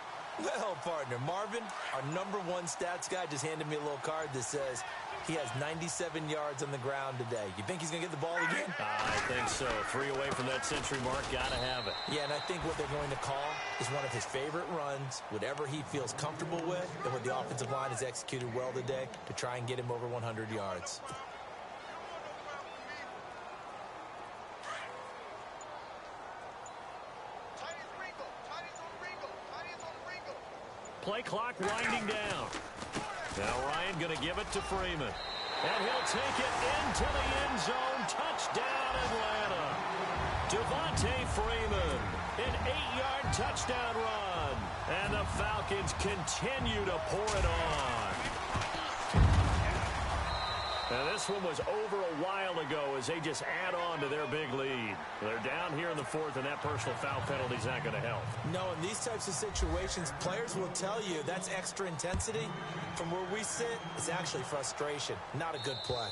Well, partner, Marvin, our #1 stats guy, just handed me a little card that says he has 97 yards on the ground today. You think he's going to get the ball again? I think so. 3 away from that century mark. Got to have it. Yeah, and I think what they're going to call is one of his favorite runs, whatever he feels comfortable with, and what the offensive line has executed well today to try and get him over 100 yards. Play clock winding down. Now Ryan going to give it to Freeman. And he'll take it into the end zone. Touchdown, Atlanta. Devontae Freeman, an 8-yard touchdown run. And the Falcons continue to pour it on. Now, this one was over a while ago as they just add on to their big lead. They're down here in the 4th, and that personal foul penalty is not going to help. No, in these types of situations, players will tell you that's extra intensity. From where we sit, it's actually frustration. Not a good play.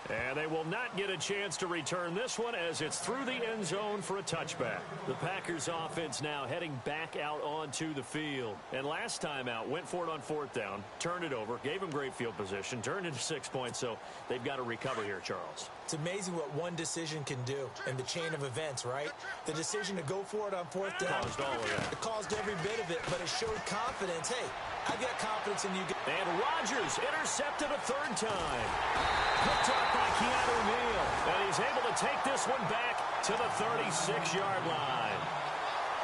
And they will not get a chance to return this one as it's through the end zone for a touchback. The Packers offense now heading back out onto the field. And last time out, went for it on 4th down, turned it over, gave them great field position, turned into 6 points, so they've got to recover here, Charles. It's amazing what one decision can do in the chain of events, right? The decision to go for it on 4th down. Caused all of that. It caused every bit of it, but it showed confidence. Hey, I've got confidence in you. And Rodgers intercepted a 3rd time. Picked up by Keanu Neal. And he's able to take this one back to the 36-yard line.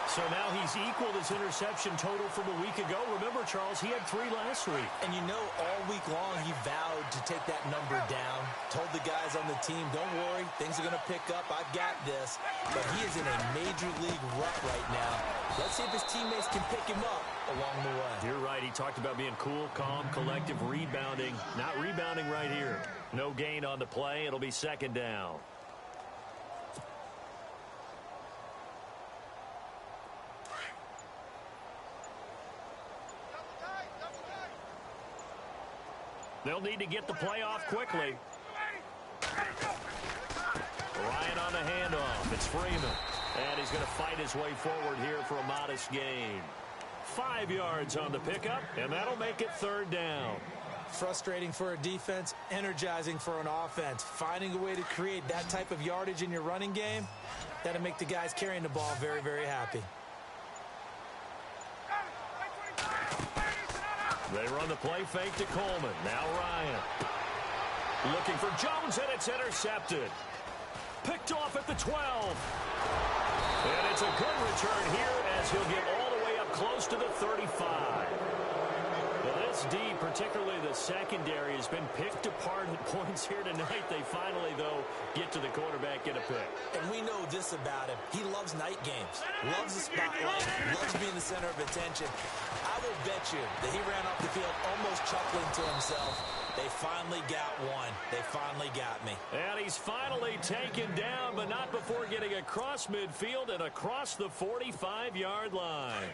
So now he's equaled his interception total from a week ago. Remember, Charles, he had 3 last week. And you know, all week long he vowed to take that number down. Told the guys on the team, don't worry, things are going to pick up. I've got this. But he is in a major league rut right now. Let's see if his teammates can pick him up along the way. You're right. He talked about being cool, calm, collective, rebounding. Not rebounding right here. No gain on the play. It'll be 2nd down. They'll need to get the play off quickly. Ryan on the handoff. It's Freeman. And he's going to fight his way forward here for a modest gain. 5 yards on the pickup, and that'll make it 3rd down. Frustrating for a defense, energizing for an offense. Finding a way to create that type of yardage in your running game, that'll make the guys carrying the ball very, very happy. They run the play fake to Coleman. Now Ryan. Looking for Jones, and it's intercepted. Picked off at the 12. And it's a good return here as he'll get all the way up close to the 35. Well, this D, particularly the secondary, has been picked apart at points here tonight. They finally, though, get to the quarterback, get a pick. And we know this about him. He loves night games, loves the spotlight, loves being the center of attention. I will bet you that he ran off the field almost chuckling to himself. They finally got one. They finally got me. And he's finally taken down, but not before getting across midfield and across the 45-yard line.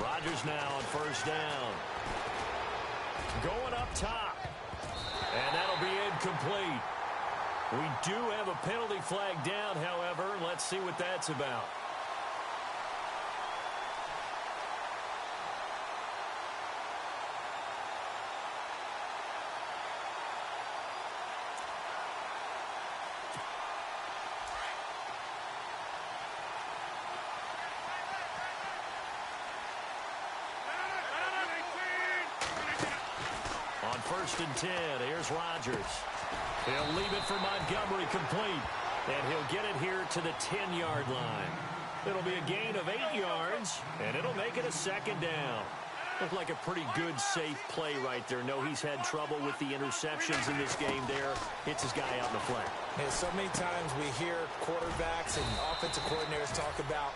Rodgers now on 1st down. Going up top. And that'll be incomplete. We do have a penalty flag down, however. Let's see what that's about. On 1st and 10, here's Rodgers. He'll leave it for Montgomery complete. And he'll get it here to the 10-yard line. It'll be a gain of 8 yards, and it'll make it a 2nd down. Looked like a pretty good, safe play right there. No, he's had trouble with the interceptions in this game there. Hits his guy out in the flat. Yeah, so many times we hear quarterbacks and offensive coordinators talk about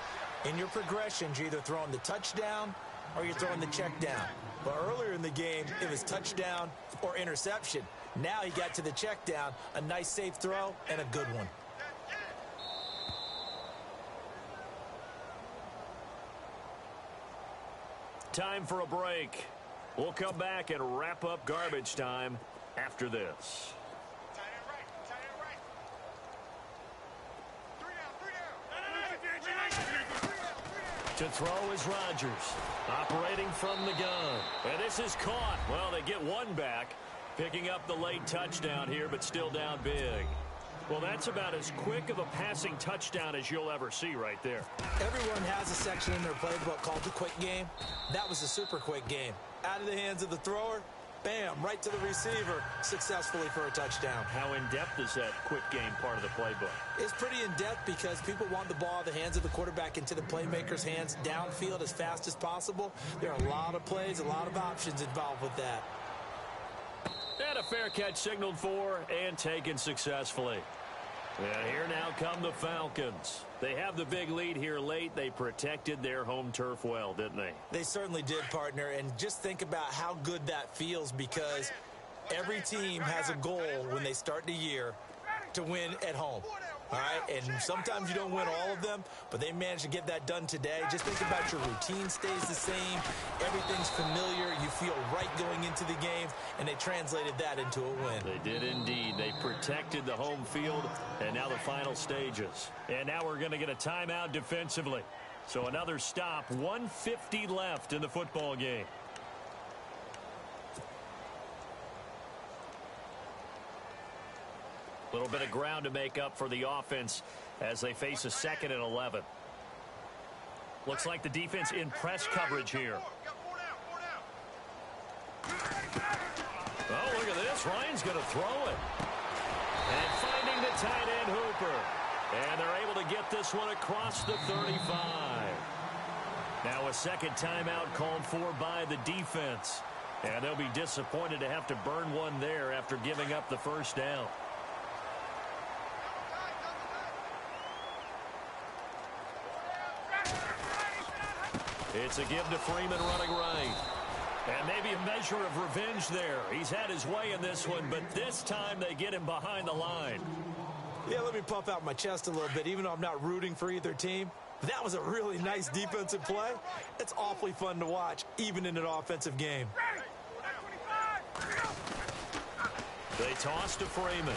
in your progressions, you're either throwing the touchdown or you're throwing the check down. But earlier in the game, it was touchdown or interception. Now he got to the check down, a nice safe throw, and a good one. Time for a break. We'll come back and wrap up garbage time after this. To throw is Rodgers, operating from the gun. And this is caught. Well, they get one back, picking up the late touchdown here, but still down big. Well, that's about as quick of a passing touchdown as you'll ever see right there. Everyone has a section in their playbook called the quick game. That was a super quick game. Out of the hands of the thrower, bam, right to the receiver, successfully for a touchdown. How in-depth is that quick game part of the playbook? It's pretty in-depth because people want the ball out of the hands of the quarterback into the playmaker's hands downfield as fast as possible. There are a lot of plays, a lot of options involved with that. And a fair catch signaled for and taken successfully. And here now come the Falcons. They have the big lead here late. They protected their home turf well, didn't they? They certainly did, partner. And just think about how good that feels, because every team has a goal when they start the year to win at home. All right, and sometimes you don't win all of them, but they managed to get that done today. Just think about your routine stays the same. Everything's familiar. You feel right going into the game, and they translated that into a win. They did indeed. They protected the home field, and now the final stages. And now we're going to get a timeout defensively. So another stop, 1:50 left in the football game. A little bit of ground to make up for the offense as they face a 2nd and 11. Looks like the defense in press coverage here. Oh, look at this. Ryan's going to throw it. And finding the tight end Hooper. And they're able to get this one across the 35. Now a second timeout called for by the defense. And they'll be disappointed to have to burn one there after giving up the first down. It's a give to Freeman running right. And maybe a measure of revenge there. He's had his way in this one, but this time they get him behind the line. Yeah, let me pump out my chest a little bit, even though I'm not rooting for either team. That was a really nice defensive play. It's awfully fun to watch, even in an offensive game. They toss to Freeman.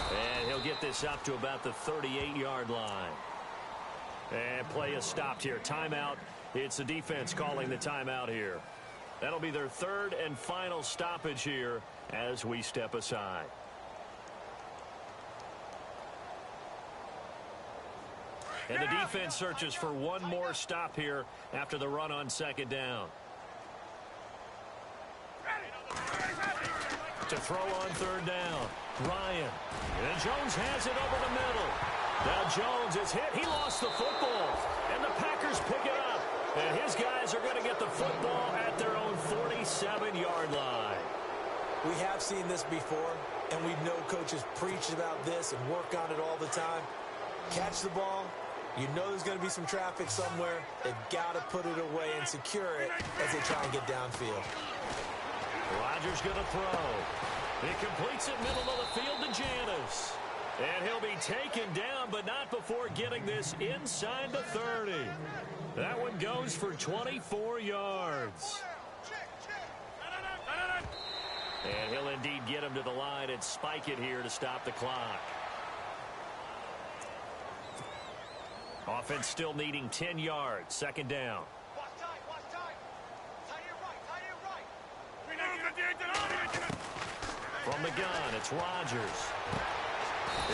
And he'll get this up to about the 38-yard line. And play is stopped here. Timeout. It's the defense calling the timeout here. That'll be their third and final stoppage here as we step aside. And the defense searches for one more stop here after the run on second down. To throw on third down, Ryan. And Jones has it over the middle. Now Jones is hit. He lost the football. And the Packers pick it up. And his guys are going to get the football at their own 47-yard line. We have seen this before, and we know coaches preach about this and work on it all the time. Catch the ball. You know there's going to be some traffic somewhere. They've got to put it away and secure it as they try and get downfield. Rodgers going to throw. He completes it middle of the field to Janis. And he'll be taken down, but not before getting this inside the 30. That one goes for 24 yards. And he'll indeed get him to the line and spike it here to stop the clock. Offense still needing 10 yards. Second down. From the gun, it's Rodgers.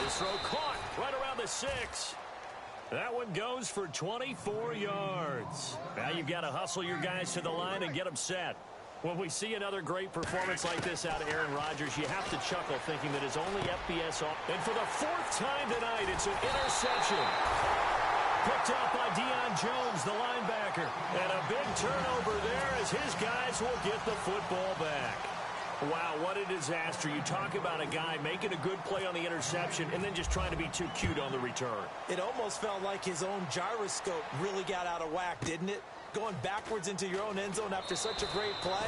His throw caught right around the 6. That one goes for 24 yards. Now you've got to hustle your guys to the line and get them set. When we see another great performance like this out of Aaron Rodgers, you have to chuckle thinking that his only FBS off. And for the 4th time tonight, it's an interception. Picked up by Deion Jones, the linebacker. And a big turnover there as his guys will get the football back. Wow, what a disaster. You talk about a guy making a good play on the interception and then just trying to be too cute on the return. It almost felt like his own gyroscope really got out of whack, didn't it? Going backwards into your own end zone after such a great play.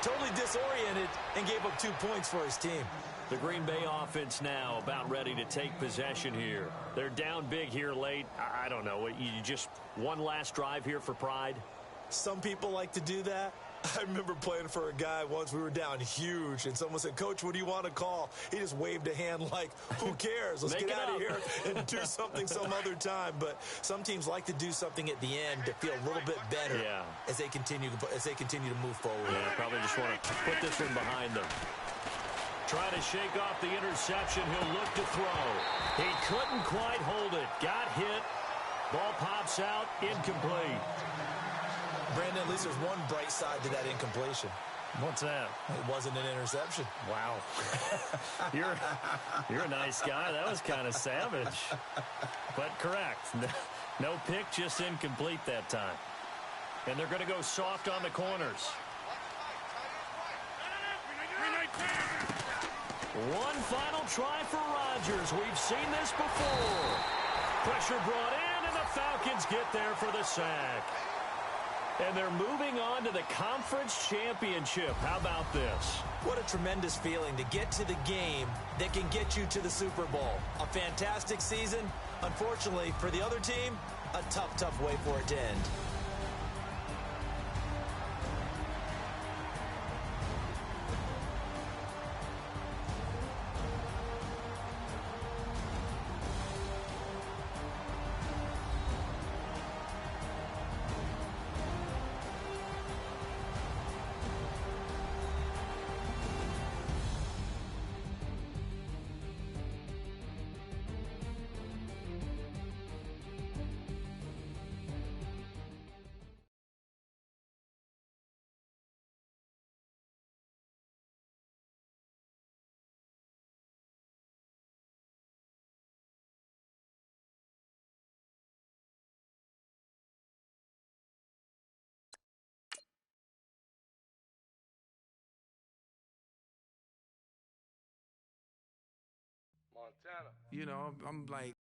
Totally disoriented and gave up 2 points for his team. The Green Bay offense now about ready to take possession here. They're down big here late. I don't know. You just one last drive here for pride? Some people like to do that. I remember playing for a guy once. We were down huge, and someone said, "Coach, what do you want to call?" He just waved a hand like, "Who cares? Let's get out of here and do something some other time." But some teams like to do something at the end to feel a little bit better as they continue to move forward. Yeah, probably just want to put this one behind them. Trying to shake off the interception. He'll look to throw. He couldn't quite hold it. Got hit. Ball pops out. Incomplete. Brandon, at least there's one bright side to that incompletion. What's that? It wasn't an interception. Wow. You're a nice guy. That was kind of savage. But correct. No pick, just incomplete that time. And they're going to go soft on the corners. One final try for Rodgers. We've seen this before. Pressure brought in, and the Falcons get there for the sack. And they're moving on to the conference championship. How about this? What a tremendous feeling to get to the game that can get you to the Super Bowl. A fantastic season. Unfortunately, for the other team, a tough way for it to end. You know, I'm like,